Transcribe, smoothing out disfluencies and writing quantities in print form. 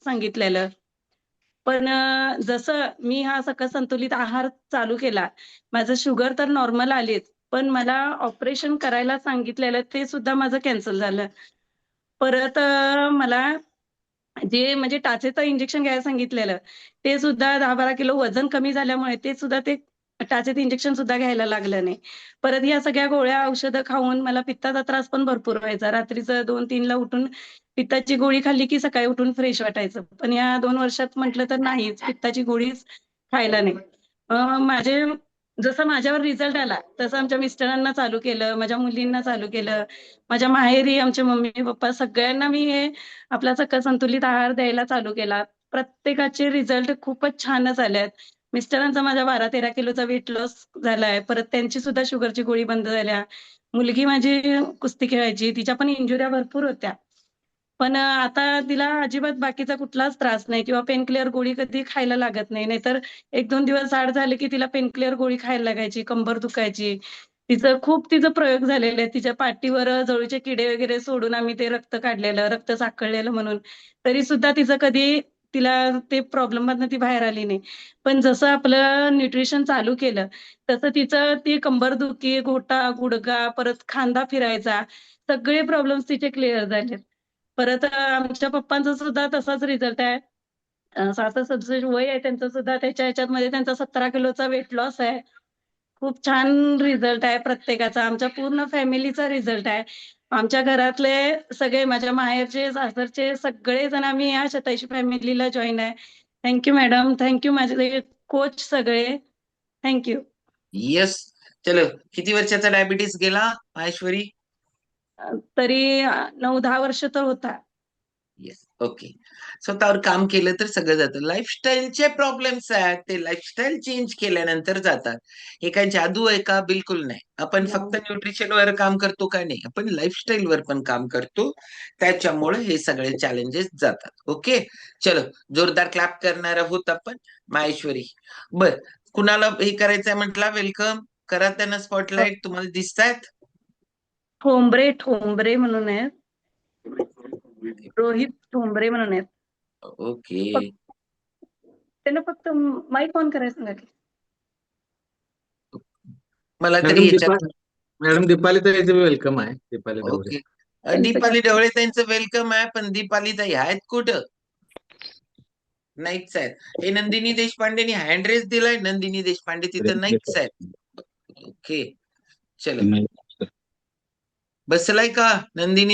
सांगितलेलं. पण जसं मी हा सकस संतुलित आहार चालू केला, माझं शुगर तर नॉर्मल आलीच, पण मला ऑपरेशन करायला सांगितलेलं ते सुद्धा माझं कॅन्सल झालं. परत मला जे म्हणजे टाचेचं इंजेक्शन घ्यायला सांगितलेलं, ते सुद्धा 10-12 किलो वजन कमी झाल्यामुळे ते सुद्धा ते टाचेचं इंजेक्शन सुद्धा घ्यायला लागलं नाही. परत या सगळ्या गोळ्या, औषधं खाऊन मला पित्ताचा त्रास पण भरपूर व्हायचा. रात्रीचं 2-3 ला उठून पित्ताची गोळी खाल्ली की सकाळी उठून फ्रेश वाटायचं. पण या 2 वर्षात म्हटलं तर नाहीच, पित्ताची गोळीच खायला नाही. माझे जसं माझ्यावर रिझल्ट आला, तसं आमच्या मिस्टरांना चालू केलं, माझ्या मुलींना चालू केलं. माझ्या माहेरी आमचे मम्मी-पप्पा सगळ्यांना मी हे आपला सकस संतुलित आहार द्यायला चालू केला. प्रत्येकाचे रिझल्ट खूपच छानच आलेत. मिस्टरांचा माझ्या 12-13 किलोचा वेट लॉस झालाय. परत त्यांची सुद्धा शुगरची गोळी बंद झाल्या. मुलगी माझी कुस्ती खेळायची. तिच्या पण इंजुऱ्या भरपूर होत्या. पण आता तिला अजिबात बाकीचा कुठलाच त्रास नाही किंवा पेन किलर गोळी कधी खायला लागत नाही. नाहीतर 1-2 दिवस आड झाले, की तिला पेन किलर गोळी खायला लागायची, कंबर दुखायची. तिचं प्रयोग झालेले आहेत. तिच्या पाठीवर जळूचे किडे वगैरे सोडून आम्ही ते रक्त काढलेलं, रक्त साकळलेलं म्हणून. तरीसुद्धा तिचं कधी तिला ते प्रॉब्लेममधनं ती बाहेर आली नाही. पण जसं आपलं न्यूट्रिशन चालू केलं, तसं तिचं ती कंबरदुखी, घोटा, गुडघा, परत खांदा फिरायचा, सगळे प्रॉब्लेम्स तिचे क्लिअर झालेत. परत आमच्या पप्पांचा सुद्धा तसाच रिझल्ट आहे. 66-67 वय आहे त्यांचं सुद्धा त्याच्या ह्याच्यामध्ये त्यांचा 17 किलोचा वेट लॉस आहे. खूप छान रिझल्ट आहे प्रत्येकाचा. आमच्या पूर्ण फॅमिलीचा रिझल्ट आहे. आमच्या घरातले सगळे माझ्या माहेरचे, सासरचे सगळेजण आम्ही या शतायुषी फॅमिलीला जॉइन आहे. Thank madam. थँक माझे कोच सगळे. Thank yes. चलो, किती वर्षाचा डायबिटीस गेला माहेश्वरी? तरी 9-10 वर्ष तर होता. येस. ओके. स्वतःवर काम केलं तर सगळं जातं. लाईफस्टाईलचे प्रॉब्लेम्स आहेत, ते लाईफस्टाईल चेंज केल्यानंतर जातात. हे काय जादू आहे का? बिलकुल नाही. आपण फक्त न्यूट्रिशनवर काम करतो काय नाही, आपण लाईफस्टाईलवर पण काम करतो. त्याच्यामुळे हे सगळे चॅलेंजेस जातात. ओके. चलो, जोरदार क्लॅप करणार आहोत आपण. माहेश्वरी, बर, कुणाला हे करायचंय म्हटलं? वेलकम करा त्यांना. स्पॉटलाइट तुम्हाला दिसतायत? ठोंबरे म्हणून आहेत. रोहित ठोंबरे म्हणून आहेत. ओके. त्यांना फक्त माईक ऑन करायला सांगा की. मला तरी मॅडम याच्यात मॅडम दीपाली ताईचं वेलकम आहे. दीपाली ढवळे. ओके. त्यांचं दीपाली ढवळे त्यांचं वेलकम आहे, पण दीपाली ताई आहेत कुठं? नाहीच आहेत. हे नंदिनी देशपांडेनी हँड रेस दिलाय. नंदिनी देशपांडे तिथं नाहीच आहेत. ओके. चलो, बसलाय का नंदिनी